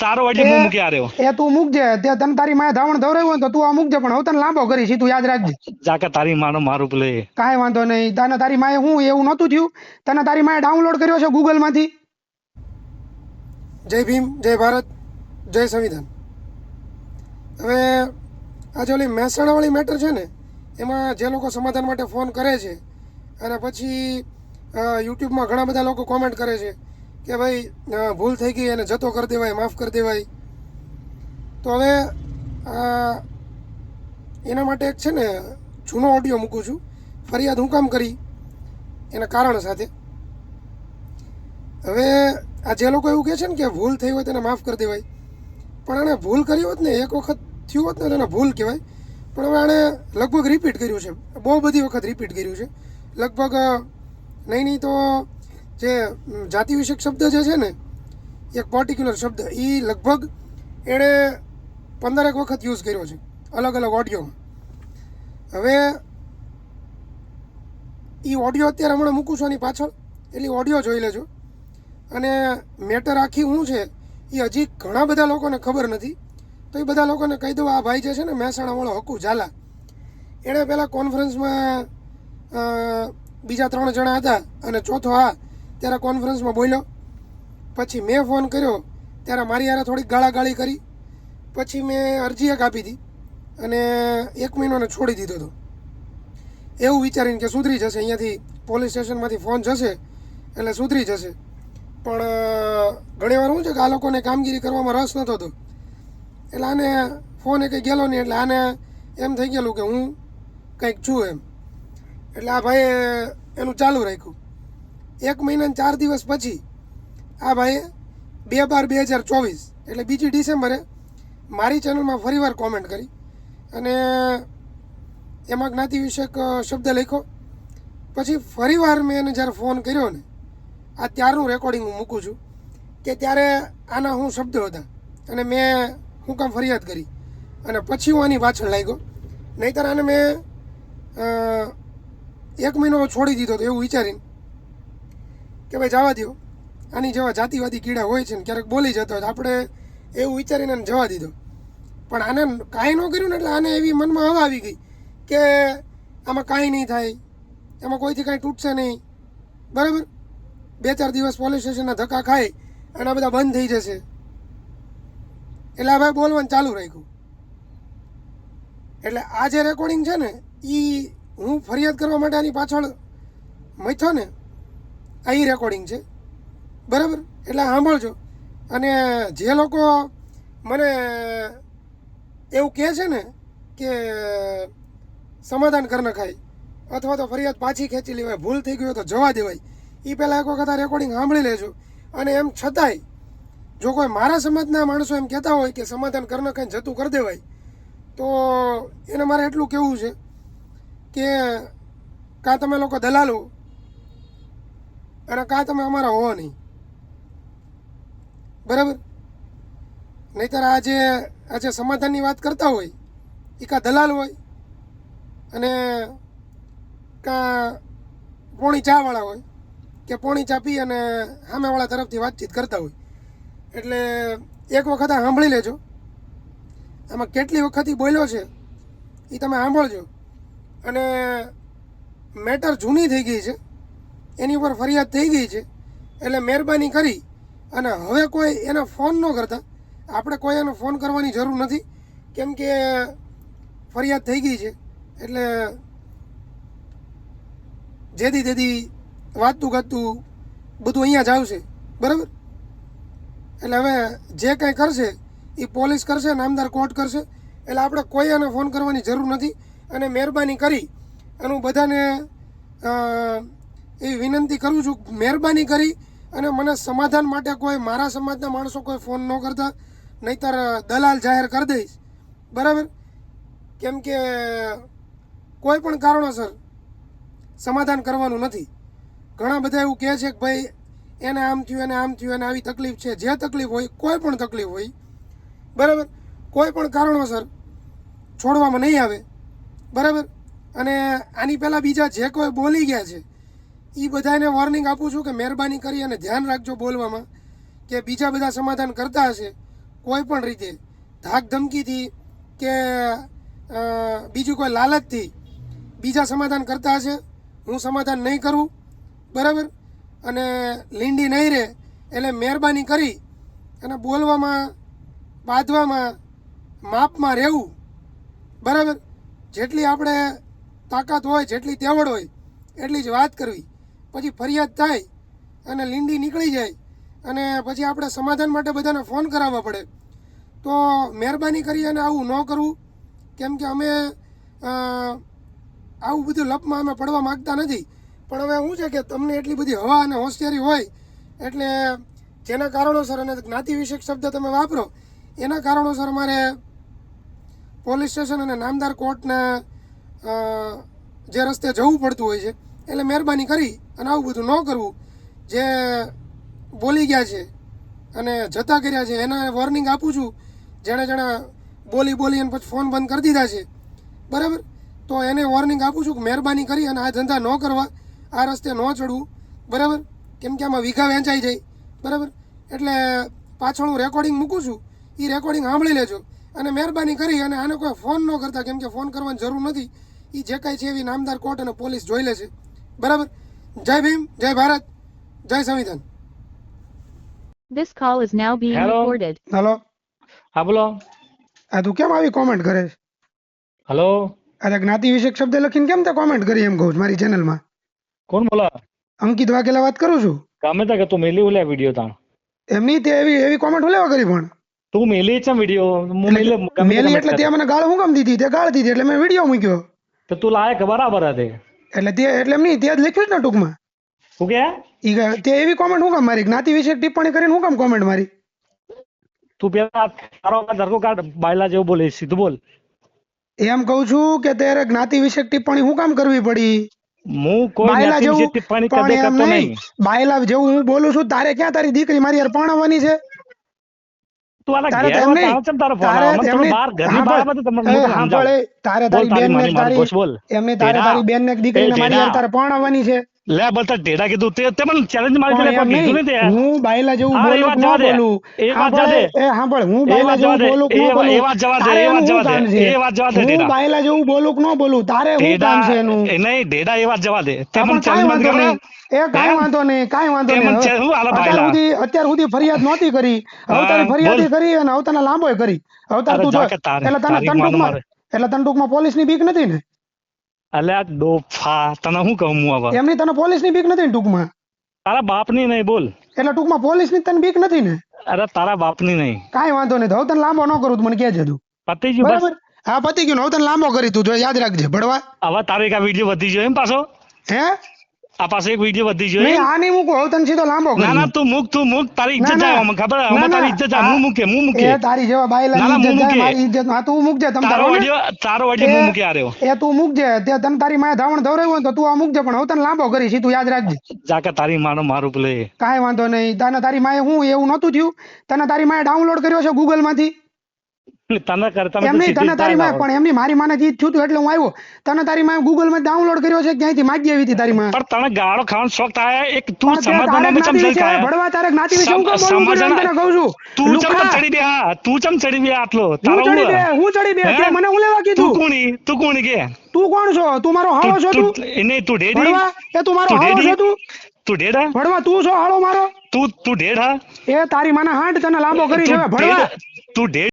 તારો વાડી હું મૂકી આર્યો એ તું મૂકજે, તે તને તારી માએ ધાવણ ધવરાવ્યું હોય ને તો તું આ મૂકજે, પણ હવે તને લાંબો કરીશ ઈ તું યાદ રાખજે. જાકે તારી માનો મારું પ્લે. કાંઈ વાંધો નહીં. તને તારી માએ હું એવું નહોતું થયું? તને તારી માએ ડાઉનલોડ કર્યો છે ગૂગલ માંથી? જય ભીમ, જય ભારત, જય સંવિધાન. હવે આજે ઓલી મહેસાણાવાળી મેટર છે ને, એમાં જે લોકો સમાધાન માટે ફોન કરે છે અને પછી યુટ્યુબમાં ઘણા બધા લોકો કોમેન્ટ કરે છે કે ભાઈ ભૂલ થઈ ગઈ અને જતો કરી દેવાય, માફ કરી દેવાય. તો હવે એના માટે એક છે ને જૂનો ઓડિયો મૂકું છું. ફરિયાદ હું કામ કરી એના કારણ સાથે. હવે આ જે લોકો એવું કહે છે ને કે ભૂલ થઈ હોય તેને માફ કરી દેવાય, પણ આણે ભૂલ કરી હોત ને, એક વખત થયું હોત ને તેને ભૂલ કહેવાય. પણ હવે આણે લગભગ રિપીટ કર્યું છે, બહુ બધી વખત રિપીટ કર્યું છે. લગભગ નહીં તો જે જાતિ વિષયક શબ્દ જે છે ને, એક પર્ટિક્યુલર શબ્દ, એ લગભગ એણે 15 વખત યુઝ કર્યો છે અલગ અલગ ઓડિયોમાં. હવે એ ઓડિયો અત્યારે હમણાં મૂકું છું એની પાછળ, એટલે ઓડિયો જોઈ લેજો. અને મેટર આખી શું છે એ હજી ઘણા બધા લોકોને ખબર નથી, તો એ બધા લોકોને કહી દઉં. આ ભાઈ જે છે ને મહેસાણાવાળો હકુ ઝાલા, એણે પહેલાં કોન્ફરન્સમાં બીજા 3 જણા હતા અને ચોથો આ ત્યારે કોન્ફરન્સમાં બોલ્યો. પછી મેં ફોન કર્યો ત્યારે મારી યારે થોડીક ગાળાગાળી કરી. પછી મેં અરજી એક આપી હતી અને 1 મહિનોને છોડી દીધો હતો, એવું વિચારીને કે સુધરી જશે, અહીંયાથી પોલીસ સ્ટેશનમાંથી ફોન જશે એટલે સુધરી જશે. પણ ઘણીવાર શું છે કે આ લોકોને કામગીરી કરવામાં રસ નહોતો હતો, એટલે આને ફોન એ કંઈ ગયેલો નહીં, એટલે આને એમ થઈ ગયેલું કે હું કંઈક છું એમ. એટલે આ ભાઈએ એનું ચાલુ રાખ્યું. 1 મહિના 4 દિવસ પછી આ ભાઈએ 2/12/2024 એટલે 2 ડિસેમ્બરે મારી ચેનલમાં ફરીવાર કોમેન્ટ કરી અને એમાં જ્ઞાતિ વિષયક શબ્દ લખ્યો. પછી ફરીવાર મેં એને જ્યારે ફોન કર્યો ને, આ ત્યારનું રેકોર્ડિંગ હું મૂકું છું કે ત્યારે આના હું શબ્દો હતા અને મેં હું કામ ફરિયાદ કરી અને પછી હું આની પાછળ લાગ્યો. નહીંતર આને મેં 1 મહિનો છોડી દીધો હતો એવું વિચારીને કે ભાઈ જવા દો, આની જેવા જાતિવાદી કીડા હોય છે ને ક્યારેક બોલી જતો હોય, આપણે એવું વિચારીને આને જવા દીધો. પણ આને કાંઈ ન કર્યું ને એટલે આને એવી મનમાં હવા આવી ગઈ કે આમાં કાંઈ નહીં થાય, એમાં કોઈથી કાંઈ તૂટશે નહીં, બરાબર. 2-4 દિવસ પોલીસ સ્ટેશનના ધક્કા ખાય અને આ બધા બંધ થઈ જશે. એટલે આ ભાઈ બોલવાનું ચાલુ રાખ્યું. એટલે આ જે રેકોર્ડિંગ છે ને એ હું ફરિયાદ કરવા માટે આની પાછળ મથ્યો ને, આ એ રેકોર્ડિંગ છે, બરાબર. એટલે સાંભળજો. અને જે લોકો મને એવું કહે છે ને કે સમાધાન કરી નખાય અથવા તો ફરિયાદ પાછી ખેંચી લેવાય, ભૂલ થઈ ગઈ હોય તો જવા દેવાય, એ પહેલાં એક વખત આ રેકોર્ડિંગ સાંભળી લેજો. અને એમ છતાંય જો કોઈ મારા સમાજના માણસો એમ કહેતા હોય કે સમાધાન કરી નખાય જતું કરી દેવાય, તો એને મારે એટલું કહેવું છે કે કાં તમે લોકો દલાલો અને કાં તમે અમારા હો નહીં, બરાબર. નહીંતર આજે સમાધાનની વાત કરતા હોય એ કાં દલાલ હોય અને કાં પોણી ચાવાળા હોય કે પોણી ચા પી અને સામેવાળા તરફથી વાતચીત કરતા હોય. એટલે એક વખત આ સાંભળી લેજો. આમાં કેટલી વખત બોલ્યો છે એ તમે સાંભળજો. અને મેટર જૂની થઈ ગઈ છે, એની ઉપર ફરિયાદ થઈ ગઈ છે, એટલે મહેરબાની કરી અને હવે કોઈ એને ફોન ન કરતા. આપણે કોઈ એને ફોન કરવાની જરૂર નથી, કેમ કે ફરિયાદ થઈ ગઈ છે. એટલે જેથી તેથી વાતું ગાતું બધું અહીંયા જ આવશે, બરાબર. એટલે હવે જે કંઈ કરશે એ પોલીસ કરશે, નામદાર કોર્ટ કરશે. એટલે આપણે કોઈ એને ફોન કરવાની જરૂર નથી. અને મહેરબાની કરી અને હું બધાને એવી વિનંતી કરું છું, મહેરબાની કરી અને મને સમાધાન માટે કોઈ મારા સમાજના માણસો કોઈ ફોન ન કરતા, નહીંતર દલાલ જાહેર કરી દઈશ, બરાબર. કેમ કે કોઈ પણ કારણોસર સમાધાન કરવાનું નથી. ઘણા બધા એવું કહે છે કે ભાઈ એને આમ થયું, એને આમ થયું, એને આવી તકલીફ છે. જે તકલીફ હોય, કોઈ પણ તકલીફ હોય, બરાબર, કોઈ પણ કારણોસર છોડવામાં નહીં આવે, બરાબર. અને આની પહેલાં બીજા જે કોઈ બોલી ગયા છે એ બધાને વોર્નિંગ આપું છું કે મહેરબાની કરી અને ધ્યાન રાખજો બોલવામાં, કે બીજા બધા સમાધાન કરતા હશે કોઈ પણ રીતે ધાક ધમકીથી કે બીજું કોઈ લાલચથી બીજા સમાધાન કરતા હશે, હું સમાધાન નહીં કરું, બરાબર. અને લીંડી નહીં રહે એટલે મહેરબાની કરી અને બોલવામાં, બાંધવામાં, માપમાં રહેવું, બરાબર. જેટલી આપણે તાકાત હોય, જેટલી તેવડ હોય એટલી જ વાત કરવી. પછી ફરિયાદ થાય અને લીંડી નીકળી જાય અને પછી આપણે સમાધાન માટે બધાને ફોન કરાવવા પડે. તો મહેરબાની કરી અને આવું ન કરવું, કેમ કે અમે આવું બધું લપમાં અમે પડવા માગતા નથી. પણ હવે શું છે કે તમને એટલી બધી હવા અને હોશિયારી હોય એટલે જેના કારણોસર, અને જ્ઞાતિ વિષયક શબ્દ તમે વાપરો એના કારણોસર અમારે પોલીસ સ્ટેશન અને નામદાર કોર્ટના જે રસ્તે જવું પડતું હોય છે. એટલે મહેરબાની કરી અને આવું બધું ન કરવું. જે બોલી ગયા છે અને જતા કર્યા છે એના વોર્નિંગ આપું છું. જેણે બોલી અને પછી ફોન બંધ કરી દીધા છે, બરાબર, તો એને વોર્નિંગ આપું છું કે મહેરબાની કરી અને આ ધંધા ન કરવા, આ રસ્તે ન ચડવું, બરાબર. કેમ કે આમાં વીઘા વેચાઈ જાય, બરાબર. એટલે પાછળ હું રેકોર્ડિંગ મૂકું છું, એ રેકોર્ડિંગ સાંભળી લેજો અને મહેરબાની કરી અને આને કોઈ ફોન ન કરતા, કેમ કે ફોન કરવાની જરૂર નથી. એ જે કાંઈ છે એવી નામદાર કોર્ટ અને પોલીસ જોઈ લે છે, બરાબર. જય ભીમ, જય ભારત, જય સંવિધાન. This call is now being Hello? recorded. Hello, હા બોલો. આ તું કેમ આવી કોમેન્ટ કરે છે? હલો, આ જ્ઞાતિ વિષયક શબ્દ લખીને કેમ તે કોમેન્ટ કરી એમ કહું છું મારી ચેનલમાં? કોણ બોલો? અંકિત વાઘેલા વાત કરું છું. ગમે તે કે તું મેલી ઓલ્યા વિડીયો તાણ એમની તે એવી કોમેન્ટ હું લેવા કરી? પણ તું મેલી છે વિડીયો, હું મેલી મેલી એટલે તે મને ગાળ હું કામ દીધી? તે ગાળ દીધી એટલે મેં વિડીયો મૂક્યો. તો તું લાયક બરાબર હતી એટલે એમની તે જ લખ્યું જ ને ટૂંકમાં. શું કે તે એવી કોમેન્ટ હું કામ મારી? જ્ઞાતિ વિશે ટિપ્પણી કરીને હું કામ કોમેન્ટ મારી? તું પેલા તારો ધરકો કાઢ, બાયલા જેવું બોલે, સીધું બોલ. એમ કહું છું કે ત્યારે જ્ઞાતિ વિશે ટિપ્પણી હું કામ કરવી પડી? હું કોઈ બાયલા જ્ઞાતિ વિશે જેવું ટિપ્પણી પણ કદે એમ કરતો નહીં. નહીં. બાયલા જેવું હું બોલું છું, તારે ક્યાં તારી દીકરી મારી યાર પરણવાની છે? તું આના તારે ઘેર એમ નહીં. તારો ચમ તારો ફોન તારે આવે? મને એમની- તમે બહાર ઘરની બહાર બધું તમને એ હું તને સાંભળ, સમજાવું. એ તારે બોલ તારી બેન તારી મારી ઘોષ બોલ. એમની તારે ઢેડા. તારી બેન ને દીકરીને એ મારી યાર ઢેડા. તારે પરણવાની છે. લે બોલતા ઢેડા કીધું તે મને ચેલેન્જ મારી પણ દે, કોઈ એમ કીધું નહીં. નહીં તે. હું બાયલા જેવું હા, એ બોલું વાત કે ન જવા દે. બોલું? એ વાત જવા દે. સાંભળ, હું એ બાયલા વાત જેવું જવા દે. બોલું કે ન એ બોલું? વાત જવા દે. તારે એ એનું વાત શું જવા દે. કામ છે? એ વાત જવા દે, હું ઢેડા. બાયલા જેવું બોલું કે ન બોલું? તારે શું કામ છે એનું? એ નહીં ઢેડા, એ વાત જવા દે. તે હા, મને પણ કાંઈ ચેલેન્જ વાંધો મારી નહીં. ખબર? એ કાંઈ વાંધો નહીં, કાંઈ વાંધો તે મને નહીં. શું હાલે બાયલા? અત્યાર સુધી ફરિયાદ નહોતી કરી, હવે હા, તારી ફરિયાદી બોલ. કરી અને હવે તને લાંબોય કરી. હવે તાર અરે તું જા જો. કે તારે- એટલે તને તારી માનો તંટુકમાં મારે. પોલીસની બીક નથી ને? અલ્યા ડોફા, તને શું કહું હું હવે? એમની તને પોલીસની બીક નથી ને ટૂંકમાં? તારા બાપની નહીં બોલ. એટલે ટૂંકમાં પોલીસની તને બીક નથી ને? અરે તારા બાપની નહીં. કાંઈ વાંધો નહીં. તો હવે તને લાંબો ન કરું તો મને કહેજે તું, પતી ગયું બસ. બરાબર? હા, પતી ગયું ને. હવે તને લાંબો કરી તું જો, યાદ રાખજે ભડવા. હવે તારો એક આ વિડીયો વધી ગયો એમ પાછો? હે આ પાછો એક વિડીયો વધી ગયો નહીં, એમ? આ નહીં મૂકું. હવે તને સીધો લાંબો ના ના, કરી. તું મૂક તારી ના, ઇજ્જત ના. જાય. મને ખબર ના, હવે ના. તારી ઇજ્જત જાય. હું મૂકે એ તારી જેવા બાયલાની ના, ના, ઇજ્જત હું જાય, મૂકે. મારી ઇજ્જત. હા, તું મૂકજે તમ તારો તારો ને. વિડીયો હું મૂકી આવ્યો. એ તું મૂકજે. તે તને તારી માએ ધાવણ ધવરાવ્યું હોય ને તો તું આ મૂકજે, પણ હવે તને લાંબો કરીશ, ઈ તું યાદ રાખજે. જાકે તારી માનો મારું પેલે. કાંઈ વાંધો નહીં. તને તારી માએ હું એવું નહોતું થયું? તને તારી માએ ડાઉનલોડ કર્યો છે ગૂગલ માંથી? તને કરતા એમ નહીં, તને તારી માએ, પણ એમની મારી માને જે થયું હતું એટલે હું આવ્યો. તને તારી માએ ગૂગલ માં ડાઉનલોડ કર્યો છે? ક્યાંયથી માગી આવી હતી તારી માએ? પણ તને ગાળો ખાવાનો શોખ થાય એક તું પણ તે તારે સમાધાનમાં જ્ઞાતિ ચમ વિશે ખાય? ભડવા, તારે જ્ઞાતિ વિશે હું કેમ બોલવું પડ્યું? એમ તને કહું છું. તું ચમ લુખા. ચડી બે? હા, તું ચમ ચડી બે આટલો? હું તારો ચડી બે, હું? હું ચડી બે. હે? તે મને હું લેવા તું કીધું? કોણી કે? તું કોણ છો? તું મારો હાળો છો? તું નહીં, તું ઢેડી? ભડવા, એ તું મારો તું હાળો છો? ઢેડી? તું તું ઢેડા? ભડવા, તું છો હાળો મારો? તું ઢેડ હા? એ તારી માના હાંડ તને લાંબો કરી છે હવે, ભડવા. તું ઢેડ